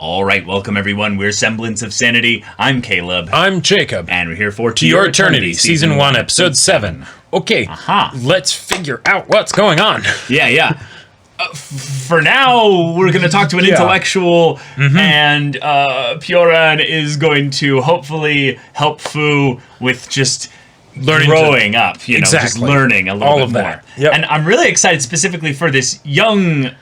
All right, welcome everyone. We're Semblance of Sanity. I'm Caleb. I'm Jacob. And we're here for To Your Eternity, Season 1, Episode 7. Okay, let's figure out what's going on. Yeah. For now, we're going to talk to an intellectual, and Pyoran is going to hopefully help Fu with just growing up, just learning a little bit more. Yep. And I'm really excited specifically for this young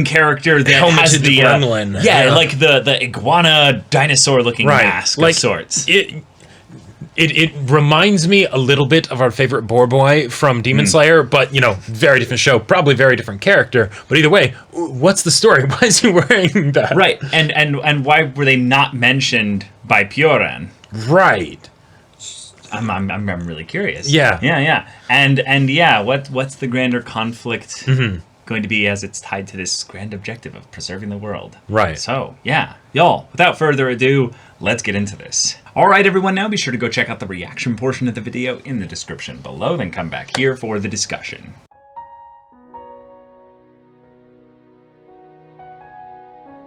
character that has the gremlin. Like the iguana dinosaur-looking mask of sorts. It reminds me a little bit of our favorite Boar Boy from Demon Slayer, but, very different show, probably very different character. But either way, what's the story? Why is he wearing that? Right, and why were they not mentioned by Pyoran? Right. I'm really curious. Yeah. And what's the grander conflict going to be as it's tied to this grand objective of preserving the world? Right. So, y'all, without further ado, let's get into this. All right, everyone, now be sure to go check out the reaction portion of the video in the description below, then come back here for the discussion.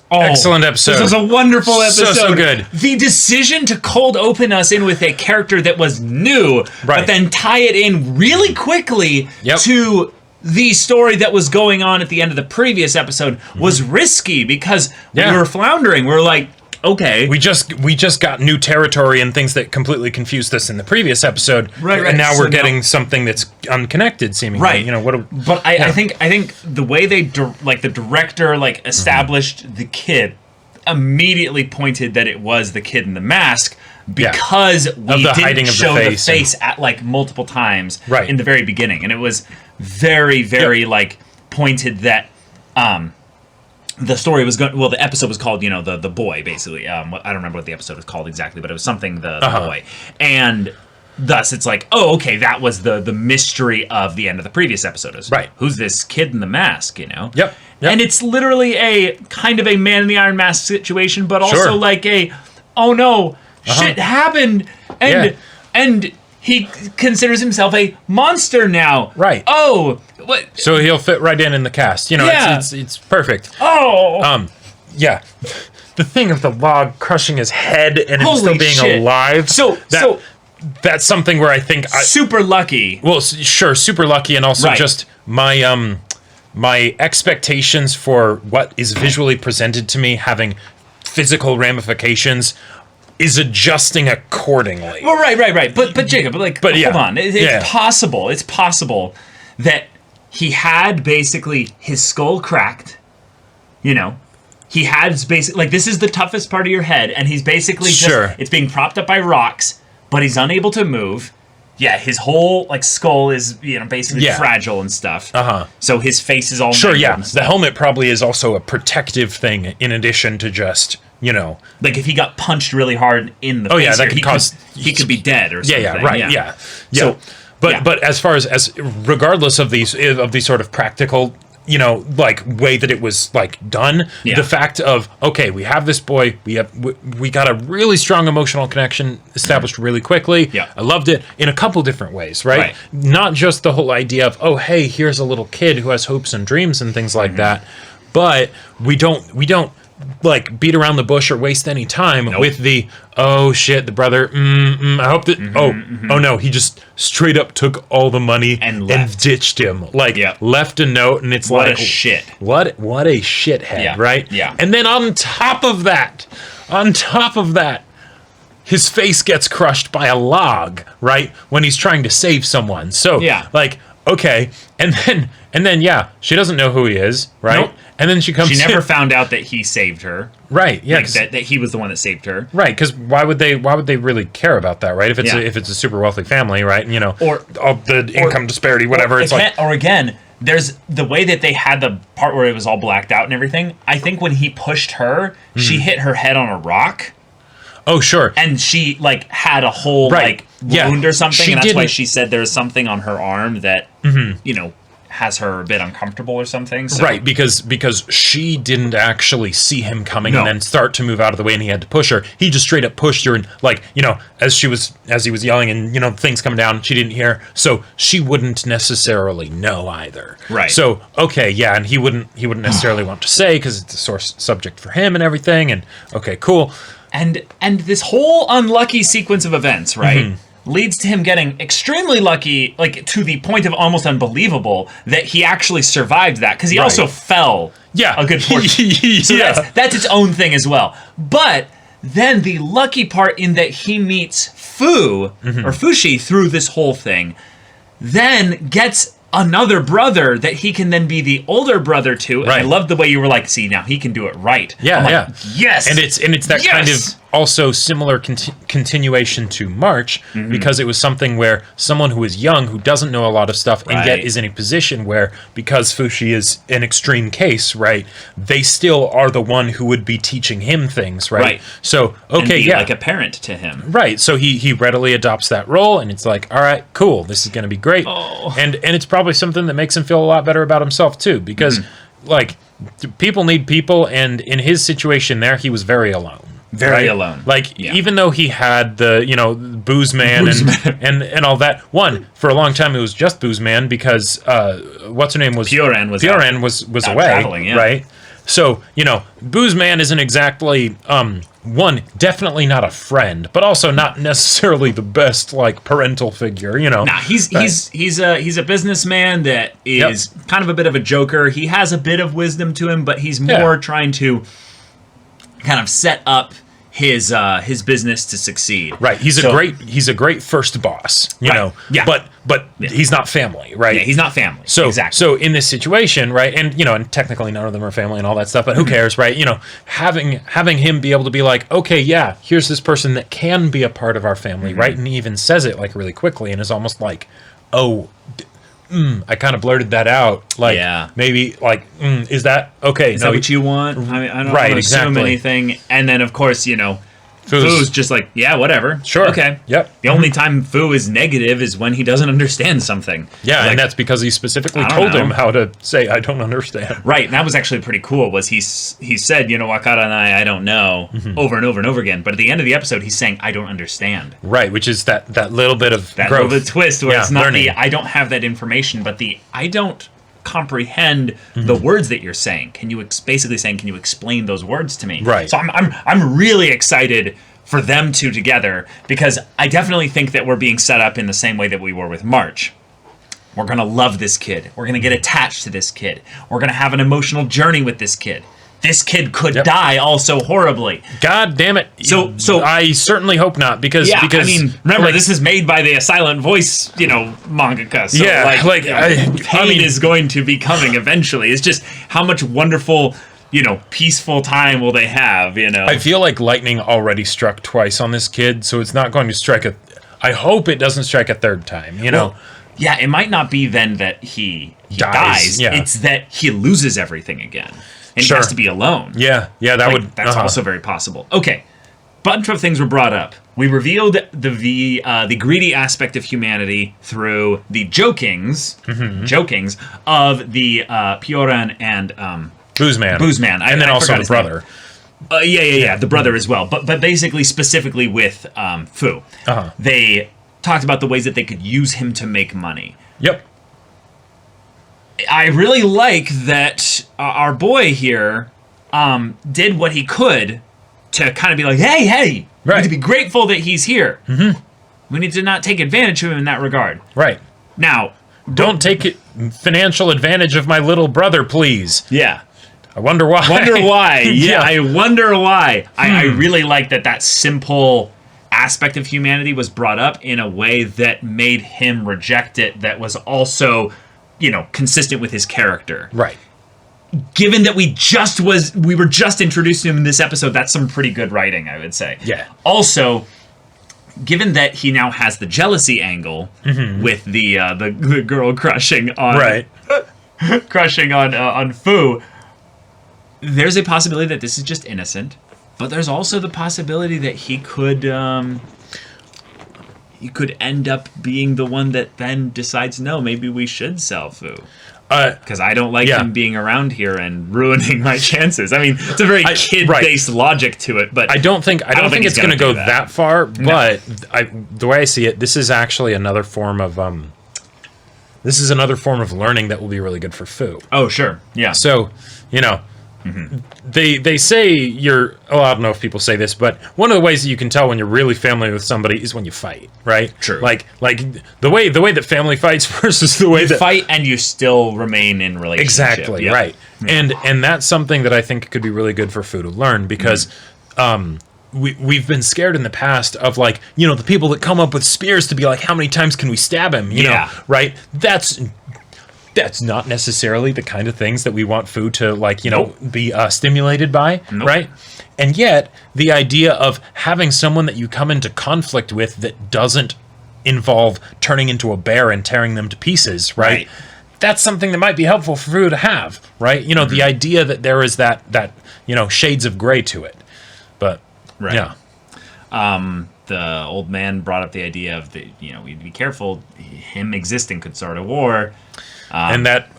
Oh, excellent episode. This was a wonderful episode. So good. The decision to cold open us in with a character that was new, but then tie it in really quickly to the story that was going on at the end of the previous episode was risky because we were floundering. We were like, okay. We just got new territory and things that completely confused us in the previous episode. Right. And now we're getting something that's unconnected, seemingly. Right. I think the way they the director established the kid immediately pointed that it was the kid in the mask because we didn't show the face at multiple times in the very beginning, and it was very pointed that the story was going. Well, the episode was called, the boy, basically. I don't remember what the episode was called exactly, but it was something the boy, and thus it's like, oh, okay, that was the mystery of the end of the previous episode. Who's this kid in the mask? Yep. And it's literally a kind of a Man in the Iron Mask situation, but also like a, oh no, shit happened, and he considers himself a monster now. Right. Oh, what? So he'll fit right in the cast. It's perfect. Oh. The thing of the log crushing his head and him still being alive. So that's something where I think super lucky. Well, sure, super lucky, and also just my my expectations for what is visually presented to me having physical ramifications is adjusting accordingly. Well, right. But Jacob, hold on. It's possible. It's possible that he had basically his skull cracked. He had basically this is the toughest part of your head, and he's basically it's being propped up by rocks, but he's unable to move. Yeah, his whole skull is basically fragile and stuff. So his face is all The helmet probably is also a protective thing in addition to just if he got punched really hard in the face, that could cause he could be dead or something. So, but as far as regardless of these sort of practical way that it was done, the fact of we have this boy, we got a really strong emotional connection established really quickly. I loved it in a couple different ways, right? Not just the whole idea of hey, here's a little kid who has hopes and dreams and things like that, but we don't beat around the bush or waste any time with the oh shit, the brother I hope that oh no, he just straight up took all the money and ditched him, left a note, and it's what a shit, what a shithead, right? And then on top of that his face gets crushed by a log, right, when he's trying to save someone. So okay, and then she doesn't know who he is, right? And then she never found out that he saved her. Right. Yeah. That he was the one that saved her. Right. Because why would they really care about that? Right. If it's a super wealthy family, right? Or all the income disparity, whatever. Or again, there's the way that they had the part where it was all blacked out and everything. I think when he pushed her, she hit her head on a rock. Oh, sure. And she had a whole wound or something, and that's why she said there was something on her arm that has her a bit uncomfortable or something. So. Right, because she didn't actually see him coming and then start to move out of the way, and he had to push her. He just straight up pushed her, and like, you know, as he was yelling, and you know, things coming down, she didn't hear, so she wouldn't necessarily know either. Right. So okay, yeah, and he wouldn't necessarily want to say because it's a sore subject for him and everything. And okay, cool. And this whole unlucky sequence of events, right? Leads to him getting extremely lucky, like to the point of almost unbelievable that he actually survived that, because he also fell a good portion. So that's its own thing as well. But then the lucky part in that he meets Fu, or Fushi, through this whole thing, then gets another brother that he can then be the older brother to. And I love the way you were like, see, now he can do it right. Yeah, like, yes! And it's that kind of also similar continuation to March, because it was something where someone who is young, who doesn't know a lot of stuff, and yet is in a position where, because Fushi is an extreme case, right, they still are the one who would be teaching him things, right? So, okay, and be like a parent to him. Right, so he readily adopts that role, and it's like, all right, cool, this is going to be great. And it's probably something that makes him feel a lot better about himself, too, because, like, people need people, and in his situation there, he was very alone. Very alone. Like, even though he had the, you know, Booze Man and all that, for a long time it was just Booze Man because, what's her name was... Pioran was away, right? So, you know, Booze Man isn't exactly, one, definitely not a friend, but also not necessarily the best, like, parental figure, you know? Nah, he's a businessman that is kind of a bit of a joker. He has a bit of wisdom to him, but he's more trying to kind of set up his business to succeed. Right. He's a great first boss, you know. Yeah. But he's not family, right? Yeah, he's not family. So exactly. So in this situation, right, and you know, and technically none of them are family and all that stuff, but who cares, right? You know, having him be able to be like, okay, yeah, here's this person that can be a part of our family, right? And he even says it like really quickly and is almost like, oh, I kind of blurted that out. Like, maybe, like, is that okay? Is that what you want? I mean, I don't want to assume anything. And then, of course, you know, Fu's just like, yeah, whatever. Sure. Okay. Yep. The only time Fu is negative is when he doesn't understand something. Yeah, like, and that's because he specifically told him how to say, I don't understand. Right, and that was actually pretty cool, was he said, you know, Wakara and I don't know, over and over and over again. But at the end of the episode, he's saying, I don't understand. Right, which is that little bit of that growth. Little bit twist where it's not learning. I don't have that information, but I don't comprehend the words that you're saying. Can you basically saying, can you explain those words to me? Right. So I'm really excited for them two together, because I definitely think that we're being set up in the same way that we were with March. We're going to love this kid. We're going to get attached to this kid. We're going to have an emotional journey with this kid. This kid could die also horribly. God damn it. So I certainly hope not, because I mean, remember, this is made by the Silent Voice, you know, mangaka. So pain is going to be coming eventually. It's just how much wonderful, you know, peaceful time will they have, you know? I feel like lightning already struck twice on this kid, so it's not going to strike I hope it doesn't strike a third time, you know? Well, yeah, it might not be then that he dies. Yeah. It's that he loses everything again. And he has to be alone. Yeah, that's also very possible. Okay, bunch of things were brought up. We revealed the greedy aspect of humanity through the jokings of the Pioran and Booze Man. And then also the brother. The brother as well. But basically, specifically with Fu. They talked about the ways that they could use him to make money. Yep. I really like that our boy here did what he could to kind of be like, hey, we need to be grateful that he's here. We need to not take advantage of him in that regard. Right. Now, don't take financial advantage of my little brother, please. Yeah. I wonder why. Yeah, I wonder why. I really like that simple aspect of humanity was brought up in a way that made him reject it, that was also, you know, consistent with his character. Right. Given that we were just introduced to him in this episode, that's some pretty good writing, I would say. Yeah. Also, given that he now has the jealousy angle with the girl crushing on on Fu, there's a possibility that this is just innocent, but there's also the possibility that he could end up being the one that then decides, no, maybe we should sell Fu. because I don't like him being around here and ruining my chances. I mean, it's a very kid-based logic to it, but I don't think it's going to go that far. But the way I see it, this is actually another form of learning that will be really good for Fu. Oh, sure, yeah. So, you know. They say I don't know if people say this, but one of the ways that you can tell when you're really family with somebody is when you fight, right? True. Like the way that family fights versus the way you that fight and you still remain in relationship. Exactly, right. Yeah. And that's something that I think could be really good for Fu to learn because we've been scared in the past of like, you know, the people that come up with spears to be like, how many times can we stab him? You know, right? That's not necessarily the kind of things that we want Fu to, like, you know, be stimulated by, right? And yet, the idea of having someone that you come into conflict with that doesn't involve turning into a bear and tearing them to pieces, right? That's something that might be helpful for Fu to have, right? You know, the idea that there is that you know, shades of gray to it. But, yeah. The old man brought up the idea of we'd be careful. Him existing could start a war. And that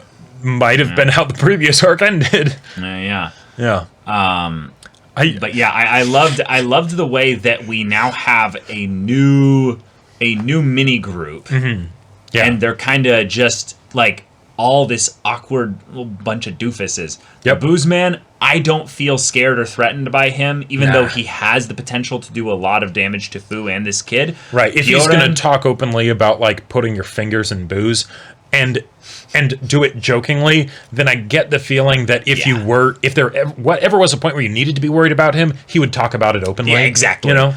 might have been how the previous arc ended. Yeah. But yeah, I loved the way that we now have a new mini group, and they're kind of just like all this awkward little bunch of doofuses. The Booze Man, I don't feel scared or threatened by him, even though he has the potential to do a lot of damage to Fu and this kid. Right. If he's going to talk openly about like putting your fingers in booze and do it jokingly, then I get the feeling that if there whatever was a point where you needed to be worried about him, he would talk about it openly. Yeah, exactly. You know?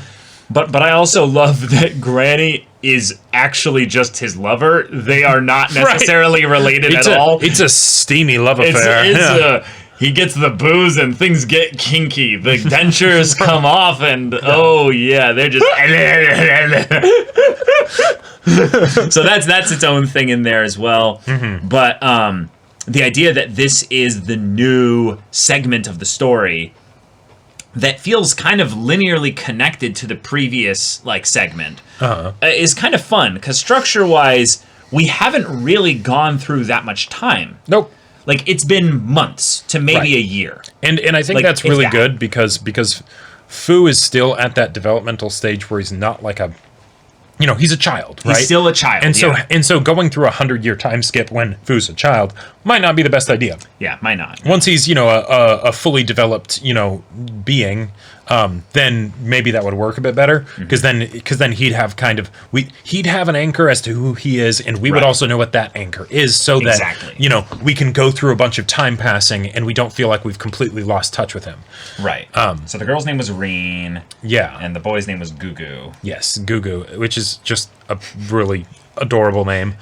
But I also love that Granny is actually just his lover. They are not necessarily related at all. It's a steamy love affair. He gets the booze and things get kinky. The dentures come off and they're just so that's its own thing in there as well. But the idea that this is the new segment of the story that feels kind of linearly connected to the previous segment is kind of fun because structure-wise, we haven't really gone through that much time. Nope. Like it's been months to maybe a year, and I think that's really good because Fu is still at that developmental stage where he's not like a. You know, he's a child, right? He's still a child, and so going through 100-year time skip when Fu's a child might not be the best idea. Yeah, might not. Once he's a fully developed being, then maybe that would work a bit better because then he'd have he'd have an anchor as to who he is, and we would also know what that anchor is, so that we can go through a bunch of time passing and we don't feel like we've completely lost touch with him. Right. So the girl's name was Reen. Yeah. And the boy's name was Gugu. Yes, Gugu, which is just a really adorable name.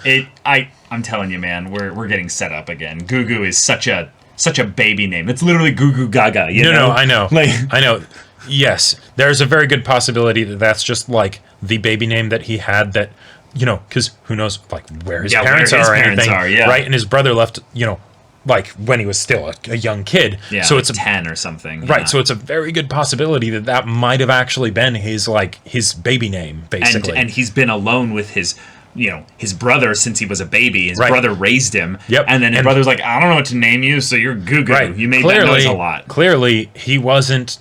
I'm telling you, man, we're getting set up again. Gugu is such a baby name. It's literally Gugu Gaga. No, I know. I know. Yes, there's a very good possibility that that's just like the baby name that he had that, because who knows where his parents are or anything. Right? And his brother left, when he was still a young kid. Yeah, so it's 10 or something. Right, so it's a very good possibility that might have actually been his baby name, basically. And he's been alone with his brother since he was a baby. His brother raised him. Yep. And then his brother's like, I don't know what to name you, so you're Gugu. Right. You made that noise a lot. Clearly, he wasn't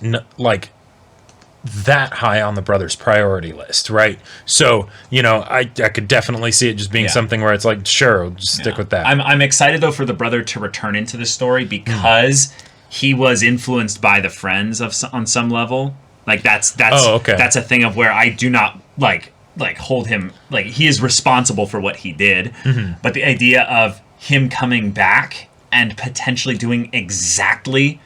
that high on the brother's priority list, right? So, I could definitely see it just being something where it's like, sure, we'll just stick with that. I'm excited, though, for the brother to return into the story because he was influenced by the friends on some level. That's a thing of where I do not, hold him, he is responsible for what he did. But the idea of him coming back and potentially doing exactly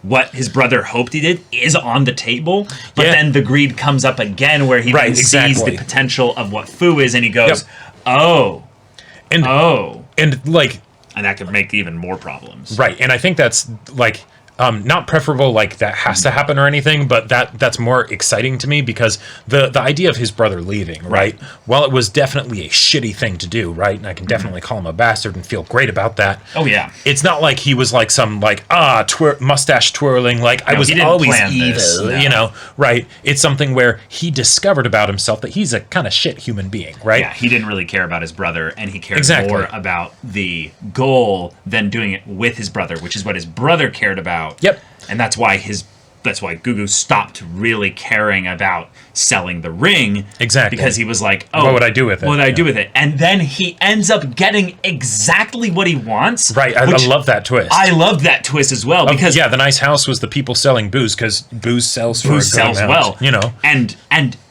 what his brother hoped he did is on the table, but then the greed comes up again where he sees the potential of what Fu is, and he goes, and that could make even more problems. Right, and I think that's not preferable, like that has to happen or anything, but that's more exciting to me because the idea of his brother leaving, right? While it was definitely a shitty thing to do, right? And I can definitely call him a bastard and feel great about that. Oh yeah. It's not like he was like some like mustache twirling, like I was always evil, you know, right? It's something where he discovered about himself that he's a kind of shit human being, right? Yeah, he didn't really care about his brother, and he cared more about the goal than doing it with his brother, which is what his brother cared about. Yep. And that's why Gugu stopped really caring about selling the ring. Exactly. Because he was like, oh, what would I do with it? What would I do with it? And then he ends up getting exactly what he wants. Right. I love that twist. I love that twist as well. Because the nice house was the people selling booze, because booze sells for a good amount, well. You know. And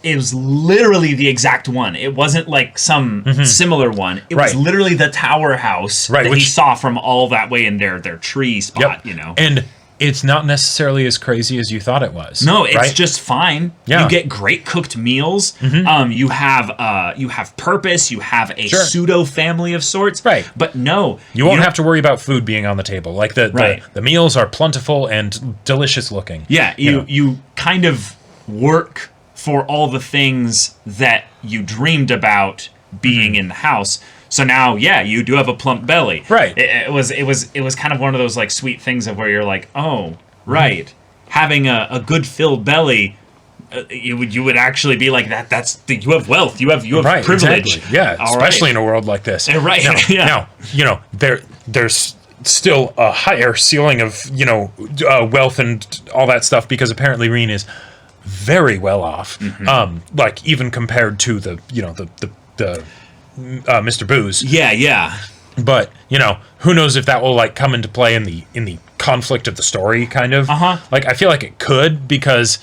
it was literally the exact one. It wasn't like some similar one. It was literally the tower house that he saw from all that way in their tree spot, you know. And it's not necessarily as crazy as you thought it was. No, it's just fine. Yeah. You get great cooked meals. You have purpose. You have a pseudo family of sorts. Right. But no, you won't have to worry about food being on the table. Like the meals are plentiful and delicious looking. Yeah, you kind of work for all the things that you dreamed about being in the house. So now, you do have a plump belly. Right. It was kind of one of those like sweet things of where you're like, oh, right, having a good filled belly, you would actually be like that. You have wealth. You have privilege. Exactly. Yeah, especially in a world like this. Right. Now, you know, there's still a higher ceiling of wealth and all that stuff, because apparently Reen is very well off. Like even compared to the Mr. Booze. Yeah. But, who knows if that will like come into play in the conflict of the story, kind of. Like I feel like it could, because,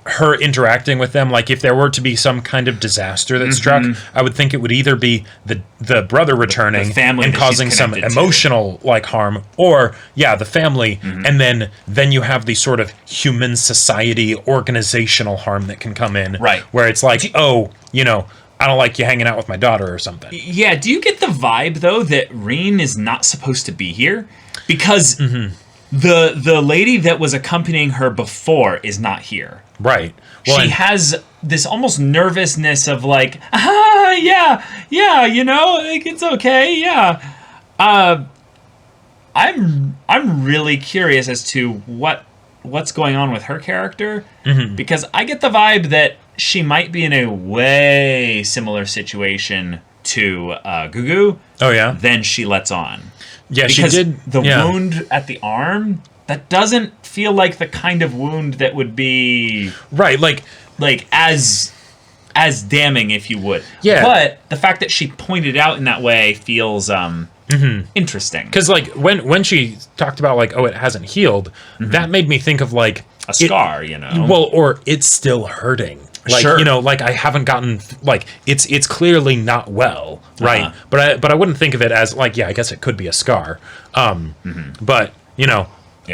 her interacting with them, like if there were to be some kind of disaster that struck, I would think it would either be the brother returning the family and causing some emotional like harm, or the family, and then you have the sort of human society organizational harm that can come in, right? Where it's like, I don't like you hanging out with my daughter or something. Yeah, do you get the vibe, though, that Reen is not supposed to be here? Because the lady that was accompanying her before is not here. Right. Well, she has this almost nervousness of like, like it's okay, yeah. I'm really curious as to what's going on with her character, because I get the vibe that she might be in a way similar situation to Gugu. Oh yeah. Than she lets on. Yeah, because she did. The wound at the arm, that doesn't feel like the kind of wound that would be right, like as damning, if you would. Yeah. But the fact that she pointed out in that way feels interesting. Because like when she talked about like, oh, it hasn't healed, that made me think of like a scar, Well, or it's still hurting. Like, like I haven't gotten, like, it's clearly not well, right? But I wouldn't think of it as, like, I guess it could be a scar. But, Yeah,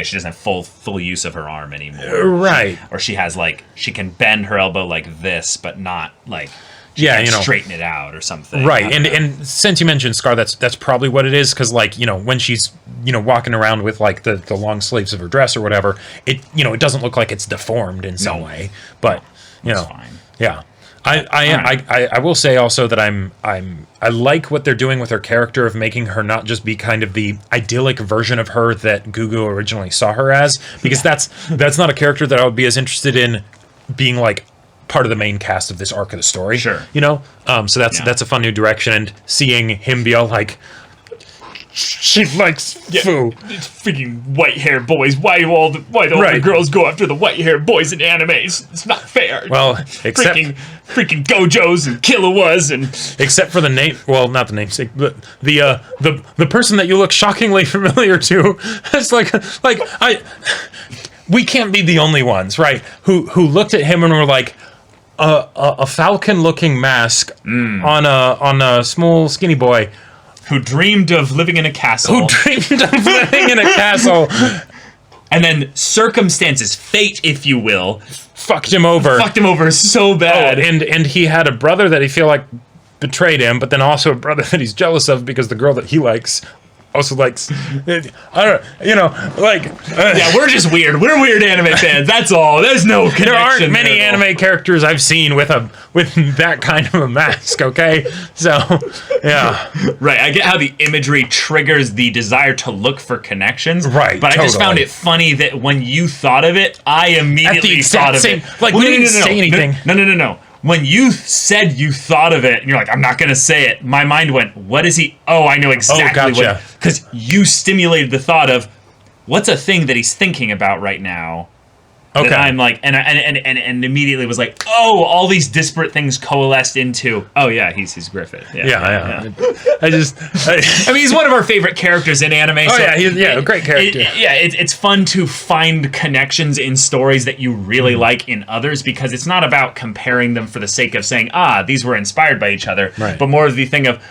she doesn't have full use of her arm anymore. Right. Or she has, like, she can bend her elbow like this, but not, like, she can't straighten it out or something. Right, and since you mentioned scar, that's probably what it is, because, like, when she's, walking around with, like, the long sleeves of her dress or whatever, it doesn't look like it's deformed in some way, but... fine. Yeah. I will say also that I like what they're doing with her character of making her not just be kind of the idyllic version of her that Gugu originally saw her as, because that's not a character that I would be as interested in being like part of the main cast of this arc of the story. Sure. So that's a fun new direction, and seeing him be all like, she likes foo. It's freaking white-haired boys. Why do all the girls go after the white-haired boys in animes? It's not fair. Well, except freaking Gojos and Killuas and except for the name. Well, not the namesake, but the person that you look shockingly familiar to. It's like we can't be the only ones, right? Who looked at him and were like, a falcon-looking mask on a small skinny boy. Who dreamed of living in a castle. And then circumstances, fate, if you will, fucked him over so bad. Oh, and he had a brother that he feel like betrayed him, but then also a brother that he's jealous of because the girl that he likes also likes, I don't, yeah, we're just weird. We're weird anime fans. That's all. There's no connection. There aren't many anime characters I've seen with that kind of a mask. Okay, so yeah, right. I get how the imagery triggers the desire to look for connections. Right, but I just found it funny that when you thought of it, I immediately thought of it. Like, we didn't say anything. No. When you said you thought of it, and you're like, I'm not going to say it, my mind went, what is he? Oh, I know exactly gotcha. Because you stimulated the thought of, what's a thing that he's thinking about right now? Okay. That I'm like, and immediately was like, oh, all these disparate things coalesced into, oh yeah, he's Griffith. Yeah. I mean, he's one of our favorite characters in anime. Oh, so a great character. It's fun to find connections in stories that you really like in others, because it's not about comparing them for the sake of saying, these were inspired by each other, right. but more of the thing of,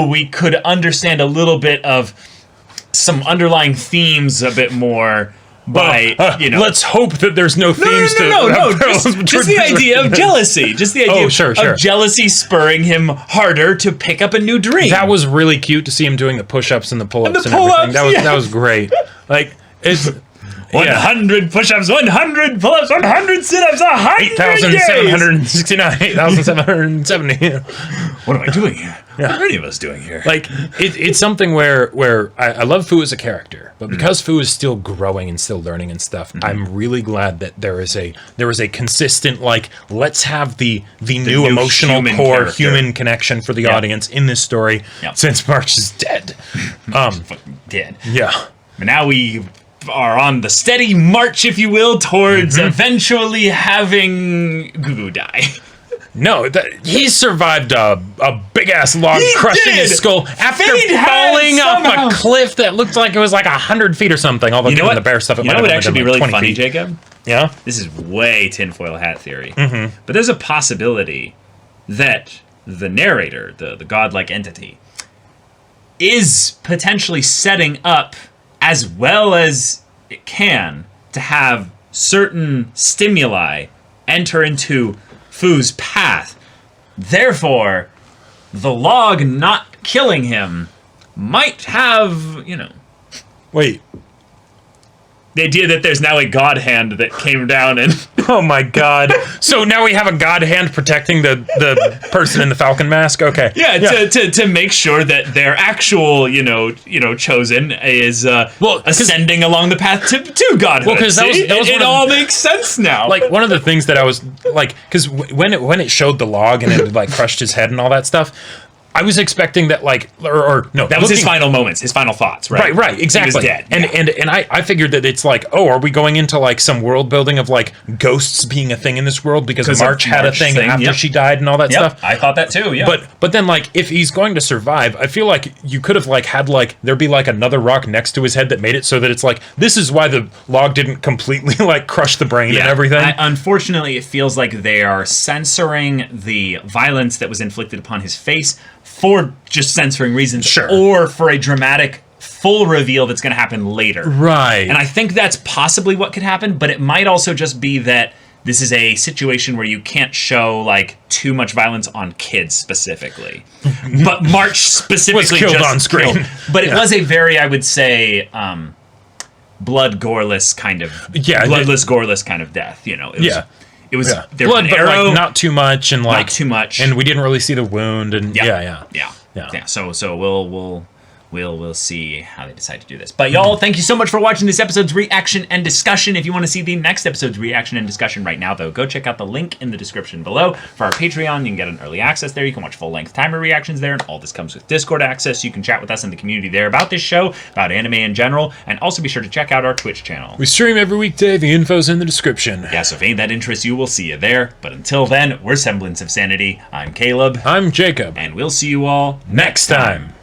we could understand a little bit of some underlying themes a bit more. Let's hope that there's no themes just the idea of jealousy. Just the idea of jealousy spurring him harder to pick up a new dream. That was really cute to see him doing the push-ups and the pull-ups and everything. That was great. Like, it's 100 push-ups, 100 pull-ups, 100 sit-ups, 8,769, 8,770. What am I doing here? What are any of us doing here? Like, it's something where I love Fu as a character, but because Fu is still growing and still learning and stuff, I'm really glad that there is a consistent, like, let's have the new emotional core human connection for the audience in this story since March is dead. Fucking dead. Yeah. But now we are on the steady march, if you will, towards eventually having Gugu die. No, he survived a big-ass log crushing his skull after falling off a cliff that looked like it was like 100 feet or something. Although you know the bear stuff, it might would actually be really funny, feet. Jacob? Yeah? This is way tinfoil hat theory. But there's a possibility that the narrator, the godlike entity, is potentially setting up, as well as it can, to have certain stimuli enter into Fu's path. Therefore, the log not killing him might have, Wait. The idea that there's now a god hand that came down and... Oh my god. So now we have a god hand protecting the person in the falcon mask? Okay. Yeah. To make sure that their actual, chosen is ascending along the path to godhood. Well, because it all makes sense now. Like, one of the things that I was, like, because when it showed the log and it, like, crushed his head and all that stuff, I was expecting that, like, or no, that was his final moments, his final thoughts, right? Right, exactly. He was dead. And I figured that it's like, are we going into like some world building of like ghosts being a thing in this world because March had a thing after she died and all that stuff? I thought that too. Yeah. But then, like, if he's going to survive, I feel like you could have like had like there be like another rock next to his head that made it so that it's like this is why the log didn't completely like crush the brain and everything. Unfortunately, it feels like they are censoring the violence that was inflicted upon his face for just censoring reasons, or for a dramatic full reveal that's going to happen later. Right. And I think that's possibly what could happen, but it might also just be that this is a situation where you can't show like too much violence on kids specifically. But March specifically was killed on screen. But it was a very, I would say, blood goreless kind of bloodless, goreless kind of death. It was there blood, was but like not too much, and like not too much, and we didn't really see the wound, and yeah. So we'll see how they decide to do this. But y'all, thank you so much for watching this episode's reaction and discussion. If you want to see the next episode's reaction and discussion right now, though, go check out the link in the description below for our Patreon. You can get an early access there. You can watch full-length timer reactions there, and all this comes with Discord access. You can chat with us in the community there about this show, about anime in general, and also be sure to check out our Twitch channel. We stream every weekday. The info's in the description. Yeah, so if ain't that interests you, we'll see you there. But until then, we're Semblance of Sanity. I'm Caleb. I'm Jacob. And we'll see you all next time.